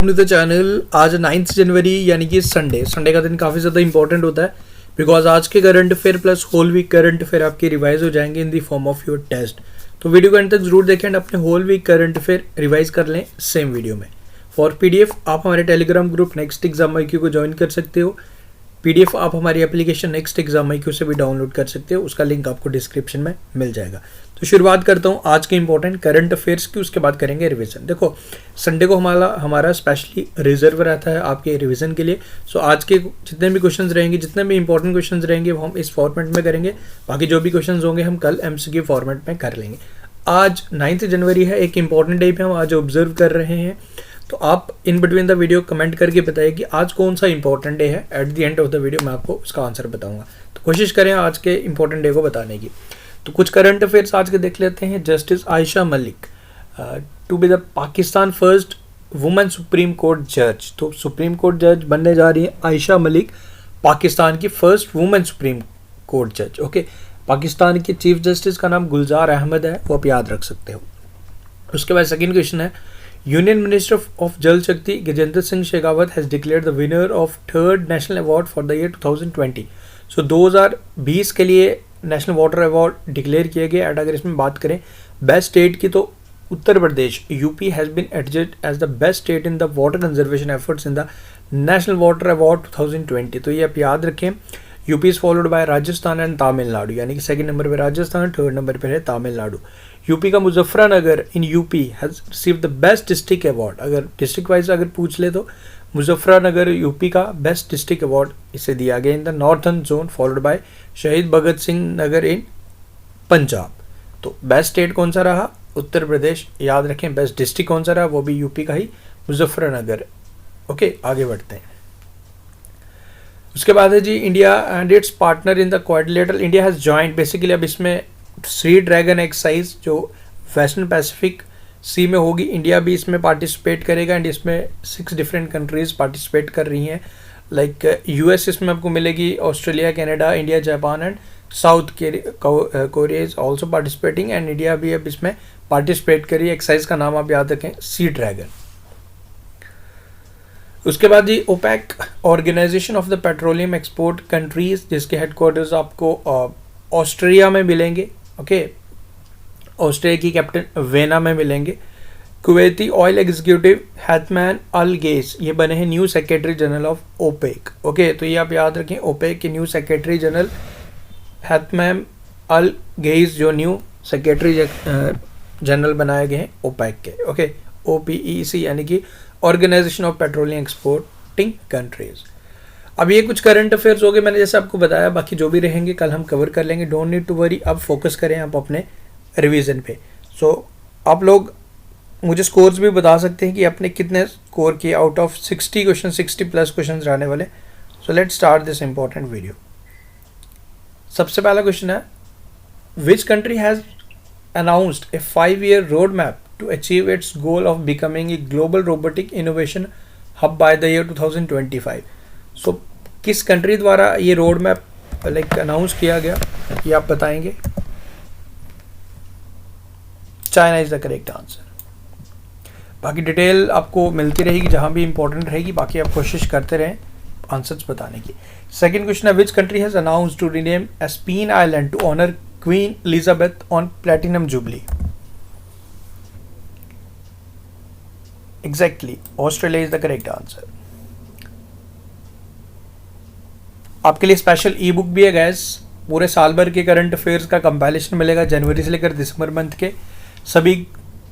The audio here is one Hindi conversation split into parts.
To the channel. आज 9 जनवरी यानी कि संडे का दिन काफ़ी ज़्यादा इंपॉर्टेंट होता है बिकॉज आज के current affair plus whole week current affair आपके रिवाइज हो जाएंगे in the form of your test. तो वीडियो को एंड तक जरूर देखें एंड अपने whole week current affair revise कर लें सेम वीडियो में। फॉर पीडीएफ आप हमारे telegram group next exam IQ को ज्वाइन कर सकते हो। पीडीएफ आप हमारी एप्लीकेशन नेक्स्ट एग्जाम IQ से भी डाउनलोड कर सकते हो, उसका लिंक आपको डिस्क्रिप्शन में मिल जाएगा। तो शुरुआत करता हूँ आज के इंपॉर्टेंट करंट अफेयर्स की, उसके बाद करेंगे रिवीजन। देखो संडे को हमारा स्पेशली रिजर्व रहता है आपके रिवीजन के लिए। सो आज के जितने भी क्वेश्चंस रहेंगे, जितने भी इंपॉर्टेंट क्वेश्चंस रहेंगे वो हम इस फॉर्मेट में करेंगे। बाकी जो भी क्वेश्चंस होंगे हम कल MCQ फॉर्मेट में कर लेंगे। आज 9 जनवरी है, एक इंपॉर्टेंट डे पे हम आज ऑब्जर्व कर रहे हैं। तो आप in between the video comment करके बताइए कि आज कौन सा इंपॉर्टेंट डे है। At the end of the video मैं आपको उसका आंसर बताऊंगा। तो कोशिश करें आज के इंपॉर्टेंट डे को बताने की। तो कुछ करंट अफेयर्स आज के देख लेते हैं। Justice Ayesha Malik to be the Pakistan first women supreme court जज। तो सुप्रीम कोर्ट जज बनने जा रही है आयशा मलिक, पाकिस्तान की फर्स्ट वुमेन सुप्रीम कोर्ट जज। ओके, पाकिस्तान के चीफ जस्टिस का नाम गुलजार अहमद है, वो आप याद रख सकते हो। उसके बाद सेकंड क्वेश्चन है, यूनियन मिनिस्टर ऑफ जल शक्ति Gajendra Singh Shekhawat has declared the winner of third national award for the year 2020। सो 2020 के लिए नेशनल वाटर अवार्ड डिक्लेयर किए गए। एंड अगर इसमें बात करें बेस्ट स्टेट की, तो Uttar Pradesh UP has been adjudged as the best state in the water conservation efforts in the national water award 2020। तो ये आप याद रखें। UP is followed by Rajasthan and Tamil Nadu, यानी कि सेकंड नंबर पे राजस्थान, थर्ड नंबर पे है तमिलनाडु। यूपी का Muzaffarnagar in UP has received the best district award. अगर डिस्ट्रिक्ट वाइज अगर पूछ ले तो मुजफ्फरनगर यूपी का बेस्ट डिस्ट्रिक्ट अवार्ड इसे दिया गया in the northern zone, followed by शहीद भगत सिंह नगर इन पंजाब। तो बेस्ट स्टेट कौन सा रहा? उत्तर प्रदेश। याद रखें बेस्ट डिस्ट्रिक्ट कौन सा रहा? वो भी यूपी का ही, मुजफ्फरनगर। ओके, आगे बढ़ते हैं। उसके बाद है जी India and its partner in the quadrilateral. India has joint, basically अब इसमें सी ड्रैगन एक्सरसाइज जो वेस्टर्न पैसिफिक सी में होगी, इंडिया भी इसमें पार्टिसिपेट करेगा। एंड इसमें 6 डिफरेंट कंट्रीज पार्टिसिपेट कर रही हैं। लाइक US इसमें आपको मिलेगी, Australia, Canada, India, Japan and south Korea is also participating. And India भी अब इसमें पार्टिसिपेट करी। एक्सरसाइज का नाम आप याद रखें, सी ड्रैगन। उसके बाद जी OPEC, organization of the petroleum export countries, जिसके हेडक्वार्टर्स आपको ऑस्ट्रिया में मिलेंगे। ओके, ऑस्ट्रिया की कैपिटल वेना में मिलेंगे। Kuwaiti oil executive Haitham al Ghais, ये बने हैं new secretary general of OPEC. Okay, तो ये आप याद रखें, ओपेक के new secretary general Haitham al Ghais जो न्यू सेक्रेटरी जनरल बनाए गए हैं ओपेक के। ओके, OPEC यानी कि organization of petroleum exporting countries. अब ये कुछ करंट अफेयर्स हो गए, मैंने जैसे आपको बताया। बाकी जो भी रहेंगे कल हम कवर कर लेंगे, डोंट नीड टू वरी। अब फोकस करें आप अपने रिवीजन पे। सो आप लोग मुझे स्कोर्स भी बता सकते हैं कि आपने कितने स्कोर किए आउट ऑफ 60 क्वेश्चन, 60+ क्वेश्चन रहने वाले। So let's start this important video. सबसे पहला क्वेश्चन है, which country has announced A 5-year road map to achieve its goal of becoming a global robotic innovation hub by the year 2025। So किस कंट्री द्वारा ये रोड मैप लाइक अनाउंस किया गया, ये आप बताएंगे। China is the correct answer. बाकी डिटेल आपको मिलती रहेगी जहां भी इंपॉर्टेंट रहेगी। बाकी आप कोशिश करते रहें आंसर्स बताने की। सेकंड क्वेश्चन है, which country has announced to rename Aspen island to honour Queen Elizabeth on platinum jubilee. Exactly, Australia is the correct answer। आपके लिए स्पेशल ई बुक भी है गैस। पूरे साल भर के करंट अफेयर्स का कंपाइलेशन मिलेगा, जनवरी से लेकर दिसंबर मंथ के सभी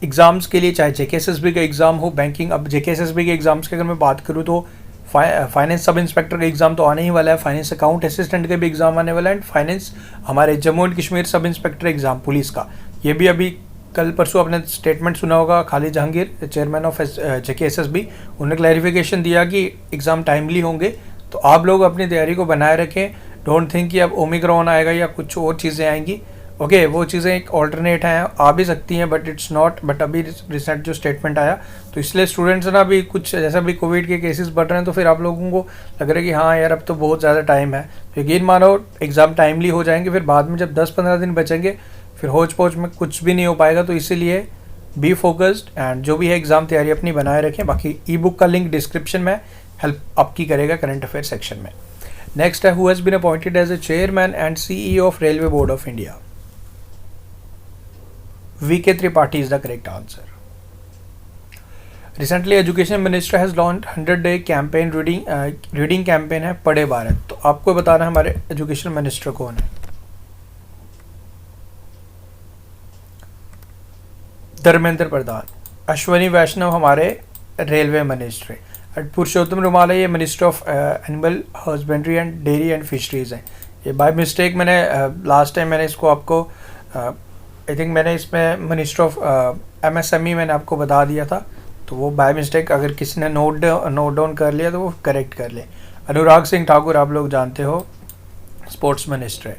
एग्जाम्स के लिए, चाहे JKSSB का एग्जाम हो, बैंकिंग। अब JKSSB के एग्जाम्स की अगर मैं बात करूँ तो फाइनेंस सब इंस्पेक्टर का एग्जाम तो आने ही वाला है, फाइनेंस अकाउंट असिस्टेंट का भी एग्जाम आने वाला है, एंड फाइनेंस हमारे Jammu and Kashmir sub inspector exam police का, ये भी अभी कल परसों आपने स्टेटमेंट सुना होगा। Khalid Jahangir chairman of JKSSB, उन्होंने क्लैरिफिकेशन दिया कि एग्ज़ाम टाइमली होंगे। तो आप लोग अपनी तैयारी को बनाए रखें। डोंट थिंक कि अब ओमिक्रॉन आएगा या कुछ और चीज़ें आएंगी। ओके, वो चीज़ें एक ऑल्टरनेट हैं, आ भी सकती हैं, बट इट्स नॉट। बट अभी रिसेंट जो स्टेटमेंट आया, तो इसलिए स्टूडेंट्स ना अभी कुछ जैसा भी कोविड के केसेस बढ़ रहे हैं, तो फिर आप लोगों को लग रहा है कि हाँ यार अब तो बहुत ज़्यादा टाइम है। यकीन मानो एग्ज़ाम टाइमली हो जाएंगे, फिर बाद में जब 10-15 दिन बचेंगे फिर होच पोच में कुछ भी नहीं हो पाएगा। तो इसीलिए बी फोकस्ड एंड जो भी है एग्ज़ाम तैयारी अपनी बनाए रखें। बाकी ई बुक का लिंक डिस्क्रिप्शन में हेल्प आपकी करेगा करंट अफेयर सेक्शन में। नेक्स्ट है, who has been appointed as a chairman and CEO of railway board of India? VK Tripathi is the correct answer. Recently, Education Minister has launched 100-day campaign reading campaign है पढ़े भारत। तो आपको बताना है हमारे एजुकेशन मिनिस्टर कौन है। धर्मेंद्र प्रधान। अश्वनी वैष्णव हमारे रेलवे मिनिस्टर है। पुरुषोत्तम रुमाला ये minister of animal husbandry and dairy and fisheries है। ये बाय मिस्टेक मैंने लास्ट टाइम मैंने इसको आपको आई थिंक मैंने इसमें मिनिस्टर ऑफ MSME मैंने आपको बता दिया था, तो वो बाय मिस्टेक अगर किसी ने नोट डाउन कर लिया तो वो करेक्ट कर ले। अनुराग सिंह ठाकुर आप लोग जानते हो स्पोर्ट्स मिनिस्टर है।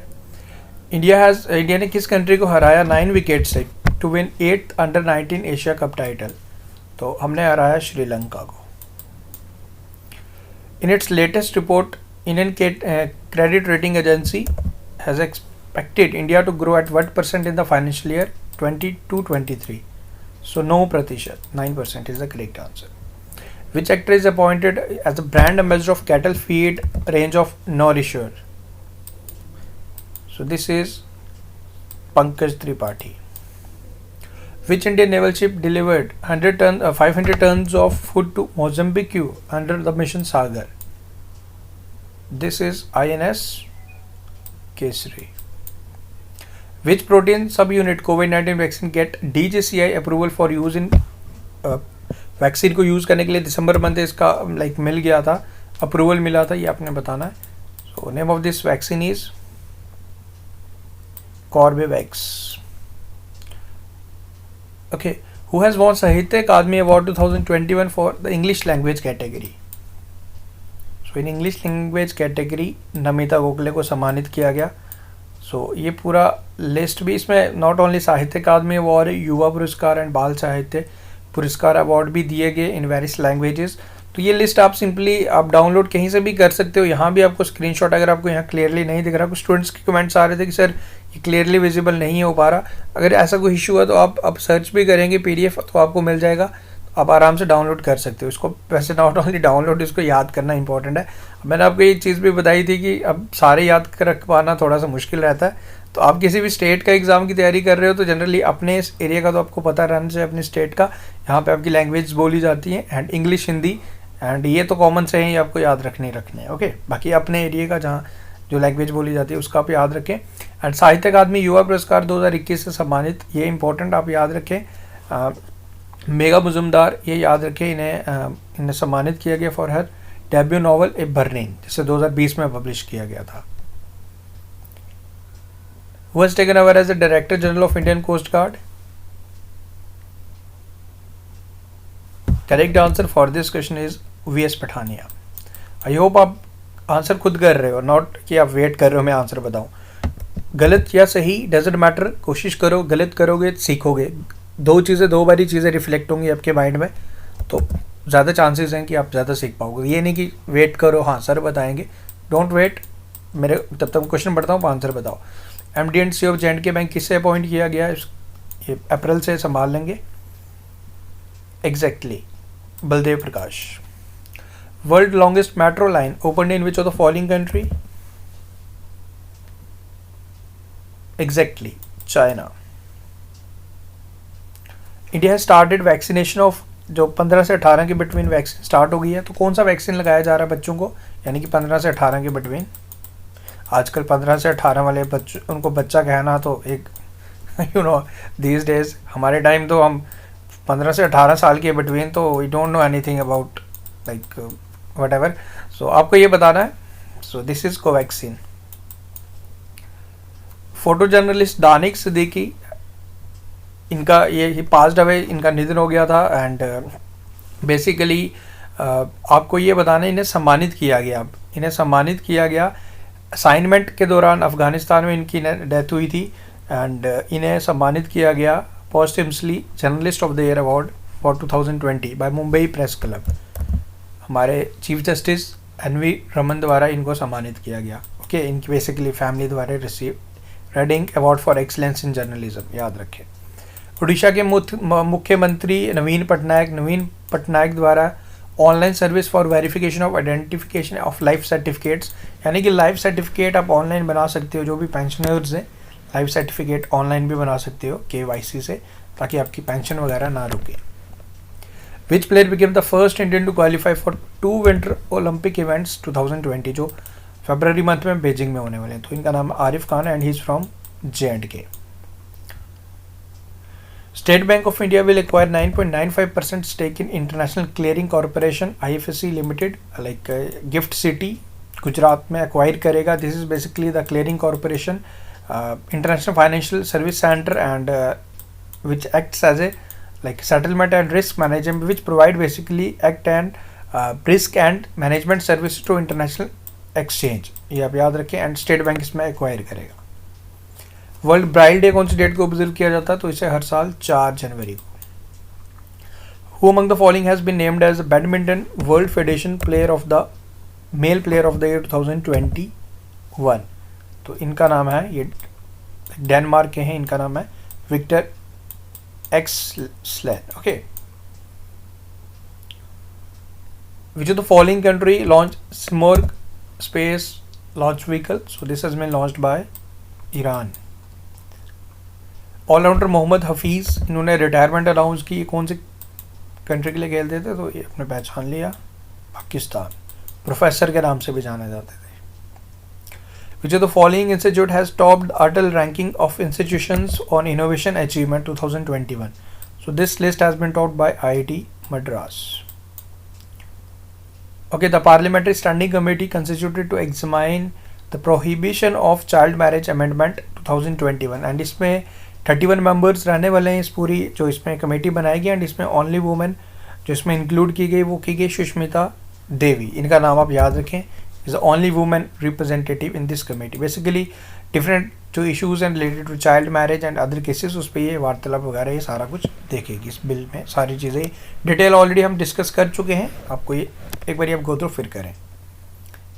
इंडिया ने किस कंट्री को हराया 9 विकेट से to win 8th under nineteen Asia cup title? तो हमने हराया श्रीलंका को। In its latest report, Indian credit rating agency has expected India to grow at what percent in the financial year 22-23? So no प्रतिशत, 9% is the correct answer. Which actor is appointed as the brand ambassador of cattle feed range of Nourisher? So this is Pankaj Tripathi. Which Indian naval ship delivered 500 tons of food to Mozambique under the mission Sagar? This is INS Kesari. Which protein subunit COVID-19 vaccine get DJCI approval for use in vaccine को यूज़ करने के लिए दिसंबर मंथ इसका मिल गया था, अप्रूवल मिला था, ये आपने बताना है। So name of this vaccine is Corbevax. Okay, who has won Sahitya Akademi award 2021 for the English language category? So in English language category Namita Gokhale को सम्मानित किया गया। सो ये पूरा लिस्ट भी इसमें नॉट ओनली साहित्य अकादमी अवार्ड, युवा पुरस्कार एंड बाल साहित्य पुरस्कार अवार्ड भी दिए गए इन वेरियस लैंग्वेजेस। तो ये लिस्ट आप सिंपली आप डाउनलोड कहीं से भी कर सकते हो। यहाँ भी आपको स्क्रीनशॉट अगर आपको यहाँ क्लियरली नहीं दिख रहा, कुछ स्टूडेंट्स के कमेंट्स आ रहे थे कि सर ये क्लियरली विजिबल नहीं हो पा रहा, अगर ऐसा कोई इशू है तो आप सर्च भी करेंगे PDF तो आपको मिल जाएगा, आप आराम से डाउनलोड कर सकते हो इसको। वैसे नॉट ओनली डाउनलोड, इसको याद करना इंपॉर्टेंट है। मैंने आपको ये चीज़ भी बताई थी कि अब सारे याद रख पाना थोड़ा सा मुश्किल रहता है। तो आप किसी भी स्टेट का एग्ज़ाम की तैयारी कर रहे हो तो जनरली अपने इस एरिया का तो आपको पता रहना चाहिए, अपनी स्टेट का। यहाँ पे आपकी लैंग्वेज बोली जाती है एंड इंग्लिश, हिंदी एंड ये तो कॉमन से ही आपको याद रखने हैं। ओके, बाकी अपने एरिया का जहाँ जो लैंग्वेज बोली जाती है उसका आप याद रखें। एंड साहित्य अकादमी युवा पुरस्कार 2021 से सम्मानित, ये इंपॉर्टेंट आप याद रखें। मेघा मुजुमदार, ये याद रखें, इन्हें सम्मानित किया गया for her debut novel a burning, जिसे 2020 में पब्लिश किया गया था। Who has taken over as the Director General of Indian Coast Guard? Correct answer for this question is VS Pathania. I hope आप आंसर खुद कर रहे हो, नॉट कि आप वेट कर रहे हो मैं आंसर बताऊं। गलत या सही डजंट मैटर, कोशिश करो, गलत करोगे सीखोगे। दो बारी चीज़ें रिफ्लेक्ट होंगी आपके माइंड में, तो ज़्यादा चांसेस हैं कि आप ज़्यादा सीख पाओगे। ये नहीं कि वेट करो हाँ सर बताएंगे, डोंट वेट, मेरे तब तक क्वेश्चन पढ़ता हूँ, आंसर बताओ। MD and CEO of J&K bank किससे अपॉइंट किया गया है? ये अप्रैल से संभाल लेंगे। Exactly, Baldev Prakash. World longest metro line open in which of the following country? Exactly, China. India has started vaccination of, जो 15 से 18 के बिटवीन वैक्सीन स्टार्ट हो गई है, तो कौन सा वैक्सीन लगाया जा रहा है बच्चों को, यानी कि 15 से 18 के बिटवीन? आजकल 15 से 18 वाले बच्चों, उनको बच्चा कहना तो एक दीज डेज, हमारे टाइम तो हम 15 से 18 साल के बिटवीन तो we don't know anything about like whatever. So आपको ये बताना है। So this is Covaxin. Photo journalist Danish Siddiqui, इनका ये पास्ड अवे, इनका निधन हो गया था। एंड बेसिकली आपको ये बताना है, इन्हें सम्मानित किया गया। इन्हें सम्मानित किया गया असाइनमेंट के दौरान, अफगानिस्तान में इनकी डेथ हुई थी एंड इन्हें सम्मानित किया गया posthumously journalist of the year award for 2020 by Mumbai press club. हमारे चीफ जस्टिस NV रमन द्वारा इनको सम्मानित किया गया। ओके, इनकी बेसिकली फैमिली द्वारा receive RedInk award for excellence in journalism, याद रखें। उड़ीसा के मुख्यमंत्री नवीन पटनायक द्वारा online service for verification of identification of life certificates, यानी कि लाइफ सर्टिफिकेट आप ऑनलाइन बना सकते हो। जो भी पेंशनर्स हैं लाइफ सर्टिफिकेट ऑनलाइन भी बना सकते हो KYC से, ताकि आपकी पेंशन वगैरह ना रुके। Which player became the first Indian to qualify for 2 winter Olympic events 2020, जो फरवरी मंथ में बीजिंग में होने वाले हैं। तो इनका नाम Arif Khan and he is from J&K। State Bank of India will acquire 9.95% stake in International Clearing Corporation IFSC Limited, like Gift City, Gujarat में acquire करेगा। This is basically the clearing corporation, international financial service center, and which acts as a like settlement and risk management, which provide basically act and risk and management services to international exchange। ये आप याद रखें। एंड स्टेट बैंक इसमें acquire करेगा। वर्ल्ड ब्राइल डे कौन सी डेट को ऑब्जर्व किया जाता है? तो इसे हर साल 4 जनवरी को। Who among the following has been named as badminton world federation player of the male player of the year 2021? तो इनका नाम है, ये डेनमार्क के हैं, इनका नाम है Victor Axelsen. Okay, which of the following country launch Simorgh space launch vehicle? So this has been launched by Iran. Allrounder Mohammad Hafeez, इन्होंने रिटायरमेंट अनाउंस की। कौन से कंट्री के लिए खेलते थे? तो ये अपने पहचान लिया, पाकिस्तान। प्रोफेसर के नाम से भी जाने जाते थे। Which of the following institute has topped Atal ranking of institutions on innovation achievement 2021? So this list has been topped by IIT Madras. Okay, the Parliamentary Standing Committee constituted to examine the Prohibition of Child Marriage Amendment 2021, and इसमें 31 मेंबर्स रहने वाले हैं। इस पूरी जो इसमें कमेटी बनाई गई, एंड इसमें ओनली वुमेन जो इसमें इंक्लूड की गई वो की गई सुष्मिता देवी। इनका नाम आप याद रखें, is the only women representative in this committee. Basically different जो issues and related to child marriage and other cases, उस पर ये वार्तालाप वगैरह ये सारा कुछ देखेगी। इस बिल में सारी चीज़ें डिटेल ऑलरेडी हम डिस्कस कर चुके हैं। आपको ये एक बार आप गो थ्रू फिर करें।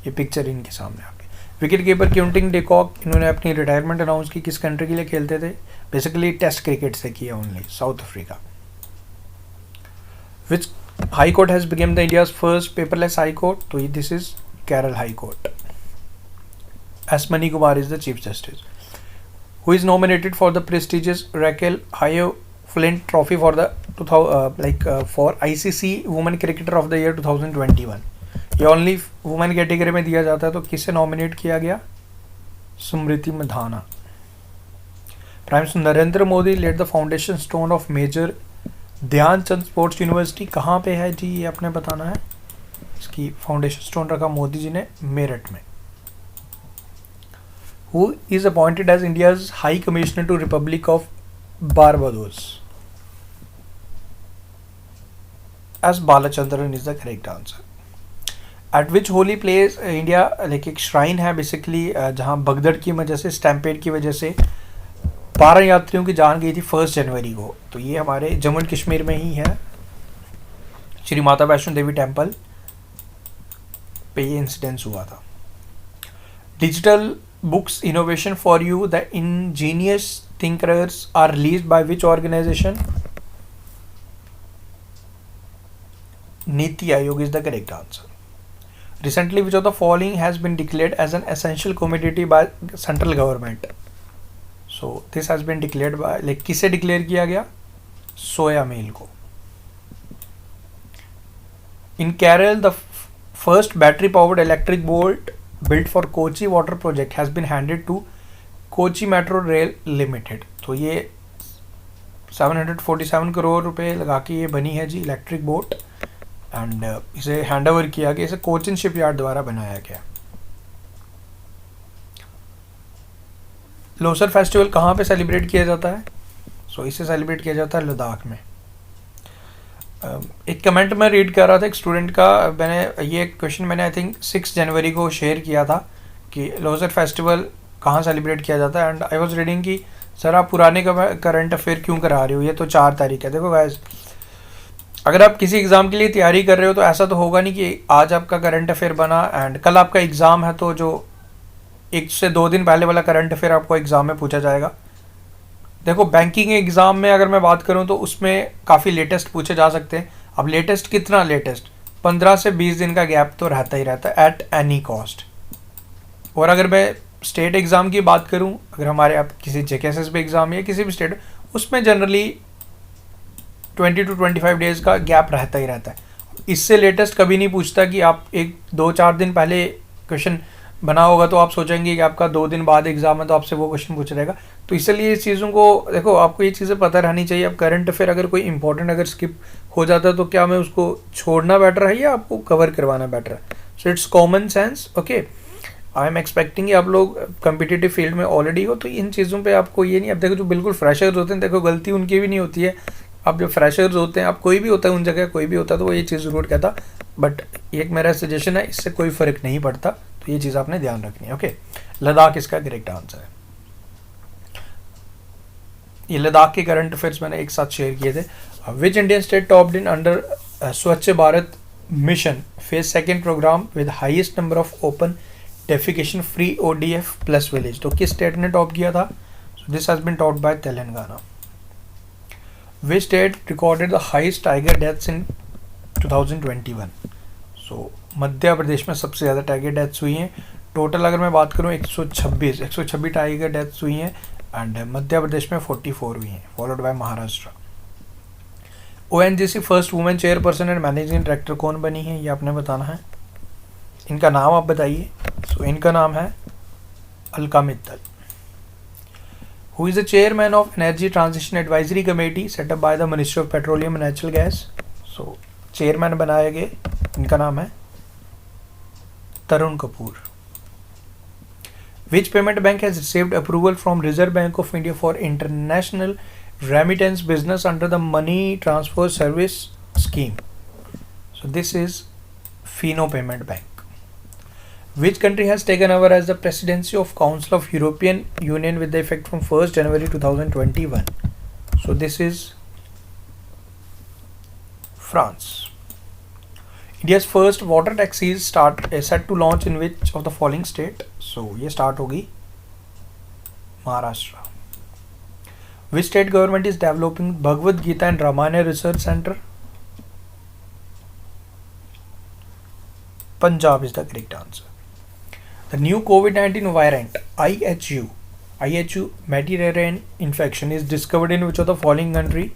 ये पिक्चर इनके सामने आपके। Wicket keeper Quinton de Kock, इन्होंने अपनी रिटायरमेंट अनाउंस की। किस कंट्री के लिए खेलते थे? बेसिकली टेस्ट क्रिकेट से किया only, South Africa. Which high court has become the India's first paperless high court? तो this is Kerala high court. S Mani Kumar is the chief justice. Who is nominated for the prestigious Rachael Heyhoe Flint trophy for the for ICC women cricketer of the year 2021? ये ओनली वुमेन कैटेगरी में दिया जाता है। तो किसे नॉमिनेट किया गया? Smriti Mandhana. Prime minister Narendra Modi led the foundation stone of major Dhyan Chand sports university. कहाँ पे है जी? ये आपने बताना है। इसकी फाउंडेशन स्टोन रखा मोदी जी ने मेरठ में। Who is appointed as India's high commissioner to republic of Barbados? S Balachandran is the correct answer. At which holy place India, like एक श्राइन है बेसिकली, जहाँ भगदड़ की वजह से, स्टैम्पेड की वजह से 12 यात्रियों की जान गई थी 1 जनवरी को। तो ये हमारे जम्मू एंड कश्मीर में ही है। श्री माता वैष्णो देवी टेम्पल पे ये इंसिडेंस हुआ था। Digital books innovation for you the ingenious thinkers are released by which organisation? NITI Aayog is the correct answer. Recently, which of the following has been declared as an essential commodity by central government? So this has been declared by, like किसे डिक्लेयर किया गया? सोया मील को। In Kerala, the first battery powered electric boat built for Kochi water project has been handed to Kochi Metro Rail Limited। तो ये 747 करोड़ रुपए लगा के ये बनी है जी इलेक्ट्रिक बोट, एंड इसे हैंड ओवर किया गया। इसे कोचिन शिपयार्ड द्वारा बनाया गया। लोसर फेस्टिवल कहाँ पे सेलिब्रेट किया जाता है? सो इसे सेलिब्रेट किया जाता है लद्दाख में। एक कमेंट में रीड कर रहा था एक स्टूडेंट का, मैंने ये क्वेश्चन मैंने आई थिंक 6 जनवरी को शेयर किया था कि लोसर फेस्टिवल कहाँ सेलिब्रेट किया जाता है, एंड आई वाज रीडिंग कि सर आप पुराने करंट अफेयर क्यों करा रहे हो? ये तो 4 तारीख है। देखो गाइस, अगर आप किसी एग्ज़ाम के लिए तैयारी कर रहे हो तो ऐसा तो होगा नहीं कि आज आपका करंट अफेयर बना एंड कल आपका एग्ज़ाम है तो जो 1 से 2 दिन पहले वाला करंट अफेयर आपको एग्ज़ाम में पूछा जाएगा। देखो बैंकिंग एग्ज़ाम में अगर मैं बात करूं तो उसमें काफ़ी लेटेस्ट पूछे जा सकते हैं। अब लेटेस्ट कितना लेटेस्ट, 15 से 20 दिन का गैप तो रहता ही रहता है एट एनी कॉस्ट। और अगर मैं स्टेट एग्ज़ाम की बात करूं, अगर हमारे आप किसी JKSS एग्ज़ाम या किसी भी स्टेट, उसमें जनरली 20 to 25 डेज़ का गैप रहता ही रहता है। इससे लेटेस्ट कभी नहीं पूछता कि आप 1-2-4 दिन पहले क्वेश्चन बना होगा तो आप सोचेंगे कि आपका 2 दिन बाद एग्जाम है तो आपसे वो क्वेश्चन पूछ रहेगा। तो इसलिए इस चीज़ों को देखो, आपको ये चीज़ें पता रहनी चाहिए। अब करंट अफेयर अगर कोई इंपॉर्टेंट अगर स्किप हो जाता है तो क्या मैं उसको छोड़ना बेटर है या आपको कवर करवाना बेटर है? So it's common sense. Okay, I am expecting कि आप लोग कम्पिटिटिव फील्ड में ऑलरेडी हो, तो इन चीज़ों पे आपको ये नहीं। अब देखो जो बिल्कुल फ्रेशर्स होते हैं, देखो गलती उनकी भी नहीं होती है। अब जो फ्रेशर्स होते हैं, अब कोई भी होता है उन जगह, कोई भी होता है तो वो ये चीज़ ज़रूर कहता, बट एक मेरा सजेशन है, इससे कोई फ़र्क नहीं पड़ता। तो ये चीज़ आपने ध्यान रखनी है। ओके, लद्दाख इसका करेक्ट आंसर है। ये लद्दाख के करंट अफेयर्स मैंने एक साथ शेयर किए थे। Which Indian state topped in under Swachh Bharat mission phase 2 programme with highest number of open defecation free ODF plus village? तो किस स्टेट ने टॉप किया था? So this has been topped by Telangana. Which state recorded the highest tiger deaths in 2021? So Madhya Pradesh में सबसे ज़्यादा टाइगर डेथ्स हुई हैं। टोटल अगर मैं बात करूँ 126 टाइगर डेथ्स हुई हैं एंड मध्य प्रदेश में 44 हुई हैं, followed by Maharashtra. ONGC first women chairperson and managing director कौन बनी है, ये आपने बताना है। इनका नाम आप बताइए। सो इनका नाम है Alka Mittal. Who is the chairman of energy transition advisory committee setup by the ministry of petroleum and natural gas? So chairman बनाए गए, इनका नाम है Tarun Kapoor. Which payment bank has received approval from Reserve Bank of India for international remittance business under the money transfer service scheme? So this is Fino Payment Bank. Which country has taken over as the presidency of Council of European Union with the effect from 1st January 2021? So this is France. India's first water taxis is set to launch in which of the following state? So ये start होगी Maharashtra. Which state government is developing Bhagavad Gita and Ramayana Research Center? Punjab is the correct answer. The new COVID-19 variant IHU Mediterranean infection is discovered in which of the following country?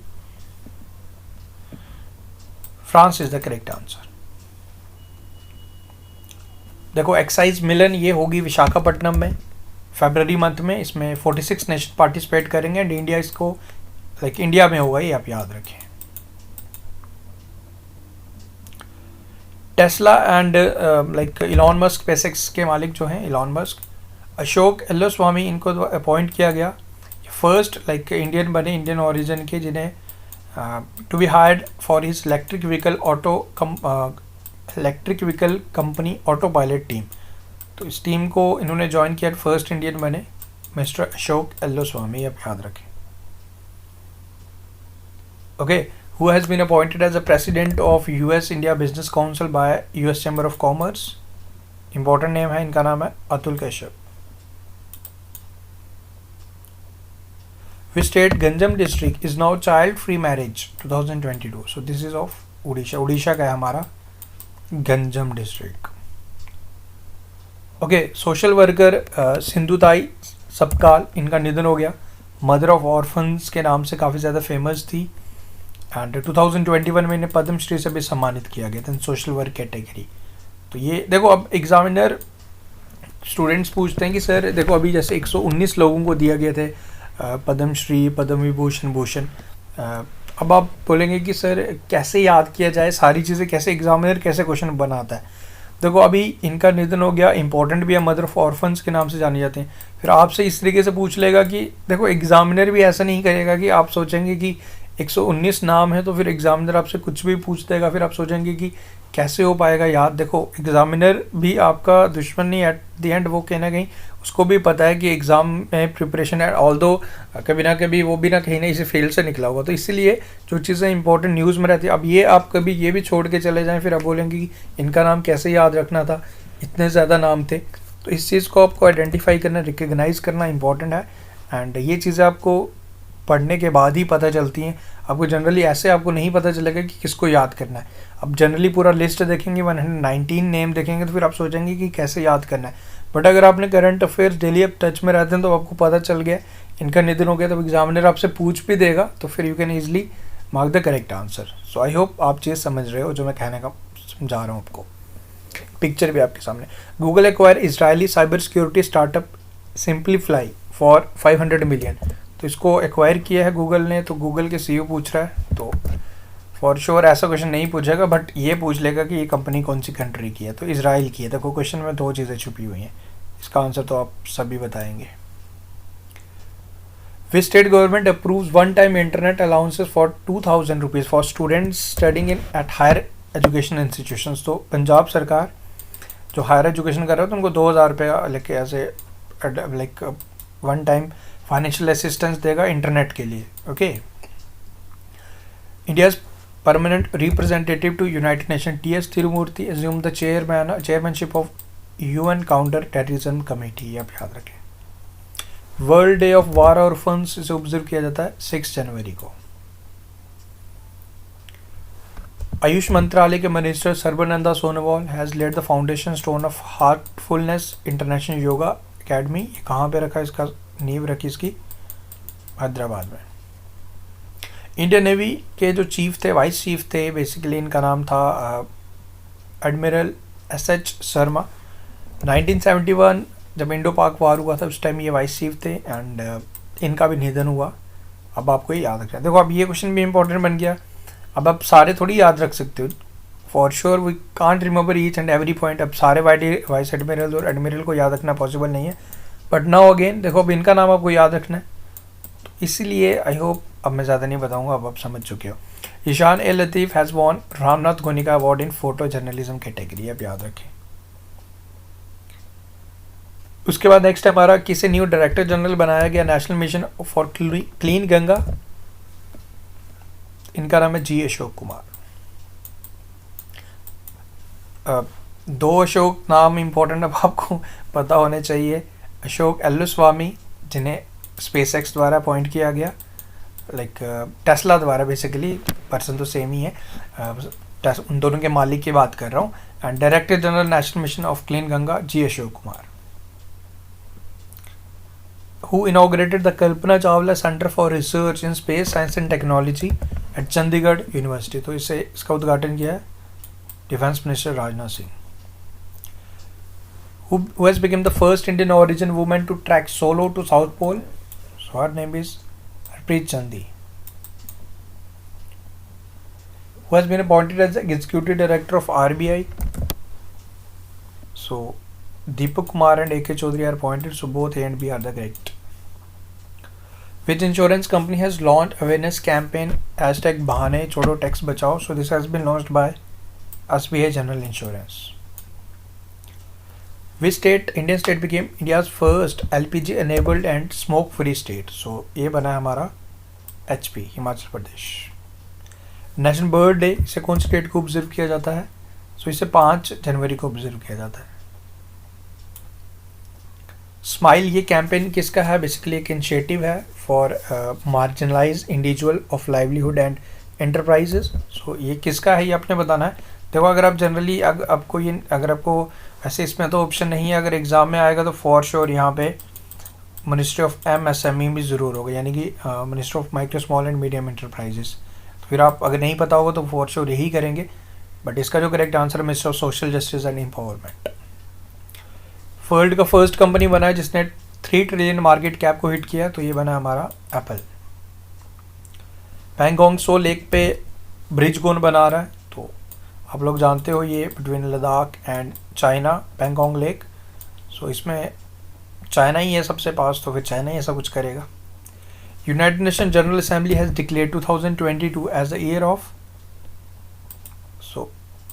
France is the correct answer. देखो एक्साइज मिलन ये होगी विशाखापट्टनम में फरवरी मंथ में। इसमें 46 नेशन पार्टिसिपेट करेंगे एंड इंडिया इसको इंडिया में होगा, ये आप याद रखें। Tesla and Elon Musk, SpaceX के मालिक जो हैं इलॉन मस्क, अशोक एल्लोस्वामी, इनको अपॉइंट किया गया। फर्स्ट इंडियन बने, इंडियन ओरिजिन के, जिन्हें to be hired for his electric vehicle company auto pilot team. तो इस टीम को इन्होंने ज्वाइन किया, फर्स्ट इंडियन बने मिस्टर अशोक एल्लोस्वामी, आप याद रखें। Okay, who has been appointed as the president of US India business council by US chamber of commerce? Important name है, इनका नाम है Atul Kashyap. Which state Ganjam district is now child free marriage 2022? So this is of Orissa. Orissa का है हमारा Ganjam district. Okay, social worker Sindhutai Sapkal, इनका निधन हो गया। मदर ऑफ ऑर्फन्स के नाम से काफ़ी ज़्यादा फेमस थी एंड 2021 में इन्हें पद्मश्री से भी सम्मानित किया गया था सोशल वर्क कैटेगरी। तो ये देखो, अब एग्जामिनर स्टूडेंट्स पूछते हैं कि सर देखो अभी जैसे 119 लोगों को दिया गए थे पद्मश्री, पद्म विभूषण, भूषण। अब आप बोलेंगे कि सर कैसे याद किया जाए सारी चीज़ें, कैसे एग्जामिनर कैसे क्वेश्चन बनाता है? देखो अभी इनका निधन हो गया, इंपॉर्टेंट भी है, मदर ऑफ ऑर्फन्स के नाम से जाने जाते हैं। फिर आपसे इस तरीके से पूछ लेगा कि देखो एग्जामिनर भी ऐसा नहीं करेगा कि आप सोचेंगे कि 119 नाम है तो फिर एग्जामिनर आपसे कुछ भी पूछ देगा, फिर आप सोचेंगे कि कैसे हो पाएगा याद। देखो एग्जामिनर भी आपका दुश्मन नहीं, एट द एंड वो कहीं ना कहीं उसको भी पता है कि एग्ज़ाम में प्रिपरेशन है, ऑल्दो कभी ना कभी वो भी ना कहीं ना इसी फील्ड से निकला होगा। तो इसीलिए जो चीज़ें इंपॉर्टेंट न्यूज़ में रहती है, अब ये आप कभी ये भी छोड़ के चले जाएं फिर आप बोलेंगे कि इनका नाम कैसे याद रखना था, इतने ज़्यादा नाम थे। तो इस चीज़ को आपको आइडेंटिफाई करना, रिकग्नाइज़ करना इंपॉर्टेंट है एंड ये चीज़ें आपको पढ़ने के बाद ही पता चलती हैं। आपको जनरली ऐसे आपको नहीं पता चलेगा कि किसको याद करना है। अब जनरली पूरा लिस्ट देखेंगे, 119 नेम देखेंगे तो फिर आप सोचेंगे कि कैसे याद करना है। बट अगर आपने करंट अफेयर्स डेली अब टच में रहते हैं तो आपको पता चल गया इनका निधन हो गया, तो एग्जामिनर आपसे पूछ भी देगा तो फिर you can easily mark the correct answer. So I hope आप चीज़ समझ रहे हो जो मैं कहने का समझा रहा हूँ आपको। पिक्चर भी आपके सामने। Google acquire Israeli cyber security startup simplify for 500 million. तो इसको एक्वायर किया है गूगल ने, तो गूगल के सीईओ पूछ रहा है, तो फॉर श्योर ऐसा क्वेश्चन नहीं पूछेगा, बट ये पूछ लेगा कि ये कंपनी कौन सी कंट्री की है, तो इजराइल की है। देखो क्वेश्चन में दो चीज़ें छुपी हुई हैं, इसका आंसर तो आप सभी बताएंगे। Which state government approves one-time internet allowances for 2,000 rupees for students studying in at higher education institutions। तो पंजाब सरकार जो हायर एजुकेशन कर रहा है तो उनको 2,000 रुपये लेके ऐसे like one time financial assistance देगा इंटरनेट के लिए। Okay. India's permanent representative to united nation T S. Tirumurti assumed the chairmanship of UN counter terrorism committee. आप याद रखें। वर्ल्ड डे ऑफ वार और फंड्स इसे ऑब्जर्व किया जाता है 6 जनवरी को। आयुष मंत्रालय के minister Sarbananda Sonowal has lead the foundation stone of Heartfulness international yoga academy. ये कहाँ पे रखा, इसका नींव रखी इसकी हैदराबाद में। इंडियन नेवी के जो चीफ थे, वाइस चीफ थे बेसिकली, इनका नाम था एडमिरल एस.एच. शर्मा। 1971 जब इंडो पाक वार हुआ था उस टाइम ये वाइस चीफ थे एंड इनका भी निधन हुआ। अब आपको ये याद रखना है। देखो अब ये क्वेश्चन भी इंपॉर्टेंट बन गया। अब आप सारे थोड़ी याद रख सकते हो, for sure we can't remember each and every point. अब सारे वाइस एडमिरल और एडमिरल को याद रखना पॉसिबल नहीं है, बट नाउ अगेन देखो अब इनका नाम आपको याद रखना है, तो इसीलिए आई होप अब मैं ज़्यादा नहीं बताऊँगा, अब आप समझ चुके हो। Ishan A Latif has won Ramnath Goenka award in photo journalism category. अब याद रखें। उसके बाद नेक्स्ट हमारा किसे न्यू डायरेक्टर जनरल बनाया गया national mission for clean Ganga. इनका नाम है जी अशोक कुमार। दो अशोक नाम इंपॉर्टेंट अब आपको पता होने चाहिए। अशोक एल्लुस्वामी जिन्हें स्पेसएक्स द्वारा अपॉइंट किया गया, लाइक टेस्ला द्वारा, बेसिकली पर्सन तो सेम ही है, उन दोनों के मालिक की बात कर रहा हूँ। And director general national mission of clean Ganga ji Ashok Kumar. Who inaugurated the Kalpana Chawla Center for Research in Space Science and Technology at Chandigarh University। तो इसका उद्घाटन किया है defence minister Rajnath Singh. Who has become the first Indian origin woman to trek solo to South Pole? So her name is Harpreet Chandi. Who has been appointed as the executive director of RBI? So Deepak Kumar and A.K. Chaudhary are appointed, so both A and B are the correct. Which insurance company has launched awareness campaign #bahane chodo tax bachao? So this has been launched by SBI General Insurance. Which state, Indian state became India's first LPG enabled and smoke free state? So ये बना है हमारा HP Himachal Pradesh. National bird day इसे कौन सी डेट को ऑब्जर्व किया जाता है? सो इसे 5 जनवरी को ऑब्जर्व किया जाता है। स्माइल ये कैंपेन किसका है? बेसिकली एक इनिशिएटिव है for marginalised individual of livelihood and enterprises. So ये किसका है ये आपने बताना है। देखो अगर आप जनरली अगर आपको ऐसे इसमें तो ऑप्शन नहीं है, अगर एग्ज़ाम में आएगा तो फॉर श्योर यहाँ पे मिनिस्ट्री ऑफ MSME भी ज़रूर होगा, यानी कि ministry of micro small and medium enterprises. तो फिर आप अगर नहीं पता होगा तो फॉर श्योर यही करेंगे, बट इसका जो करेक्ट आंसर है ministry of social justice and empowerment. World का फर्स्ट कंपनी बना है जिसने 3 ट्रिलियन मार्केट कैप को हिट किया, तो ये बना हमारा एप्पल। पैंगोंग सो लेक पे ब्रिज कौन बना रहा है? तो आप लोग जानते हो ये between Ladakh and China, Pangong lake. So इसमें चाइना ही है सबसे पास, तो फिर चाइना ही ऐसा कुछ करेगा। United nation general assembly has declared 2022 as the year of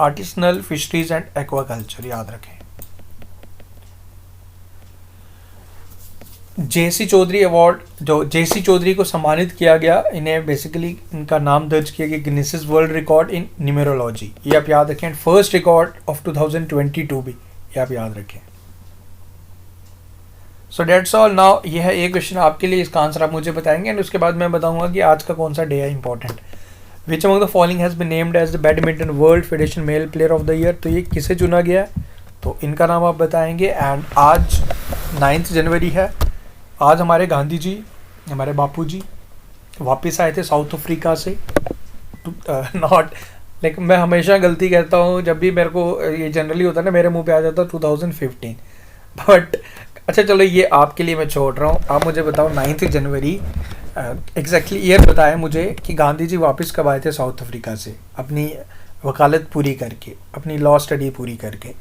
artisanal fisheries and aquaculture. याद रखें। जेसी चौधरी अवार्ड, जो जेसी चौधरी को सम्मानित किया गया, इन्हें बेसिकली इनका नाम दर्ज किया गया Guinness world record in numerology. ये आप याद रखें। फर्स्ट रिकॉर्ड ऑफ 2022 भी ये आप याद रखें। So that's all. नाउ ये है एक क्वेश्चन आपके लिए, इसका आंसर आप मुझे बताएंगे एंड उसके बाद मैं बताऊंगा कि आज का कौन सा डे है important. Which among the following has been named as the badminton world federation male player of the year. तो ये किसे चुना गया है, तो इनका नाम आप बताएंगे। एंड आज 9 जनवरी है। आज हमारे गांधी जी, हमारे बापू जी वापस आए थे साउथ अफ्रीका से। नॉट लाइक मैं हमेशा गलती करता हूँ जब भी मेरे को ये जनरली होता है ना, मेरे मुंह पे आ जाता है 2015, बट अच्छा चलो ये आपके लिए मैं छोड़ रहा हूँ। आप मुझे बताओ 9 जनवरी एग्जैक्टली ईयर बताएं मुझे कि गांधी जी वापस कब आए थे साउथ अफ्रीका से अपनी वकालत पूरी करके, अपनी लॉ स्टडी पूरी करके।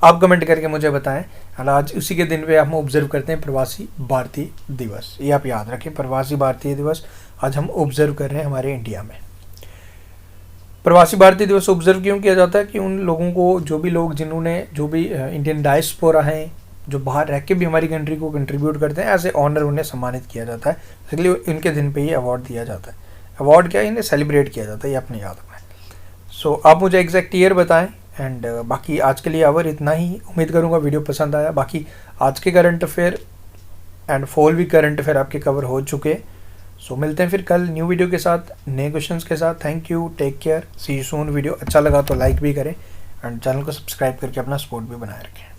आप कमेंट करके मुझे बताएं। और आज उसी के दिन पे हम ऑब्जर्व करते हैं प्रवासी भारतीय दिवस। ये आप याद रखें, प्रवासी भारतीय दिवस आज हम ऑब्जर्व कर रहे हैं हमारे इंडिया में। प्रवासी भारतीय दिवस ऑब्जर्व क्यों किया जाता है कि उन लोगों को, जो भी लोग जिन्होंने, जो भी इंडियन डायस्पोरा हैं, जो बाहर रह के भी हमारी कंट्री को कंट्रीब्यूट करते हैं, एज ए ऑनर उन्हें सम्मानित किया जाता है। इसलिए इनके दिन पे ही अवार्ड दिया जाता है। अवार्ड क्या है, इन्हें सेलिब्रेट किया जाता है, ये अपने याद रखना है। सो आप मुझे एग्जैक्ट ईयर बताएं। एंड बाकी आज के लिए आवर इतना ही। उम्मीद करूँगा वीडियो पसंद आया। बाकी आज के current affair and full week current affair आपके कवर हो चुके। सो मिलते हैं फिर कल न्यू वीडियो के साथ, नए क्वेश्चंस के साथ। Thank you, take care, see you soon. Video अच्छा लगा तो लाइक भी करें एंड चैनल को सब्सक्राइब करके अपना सपोर्ट भी बनाए रखें।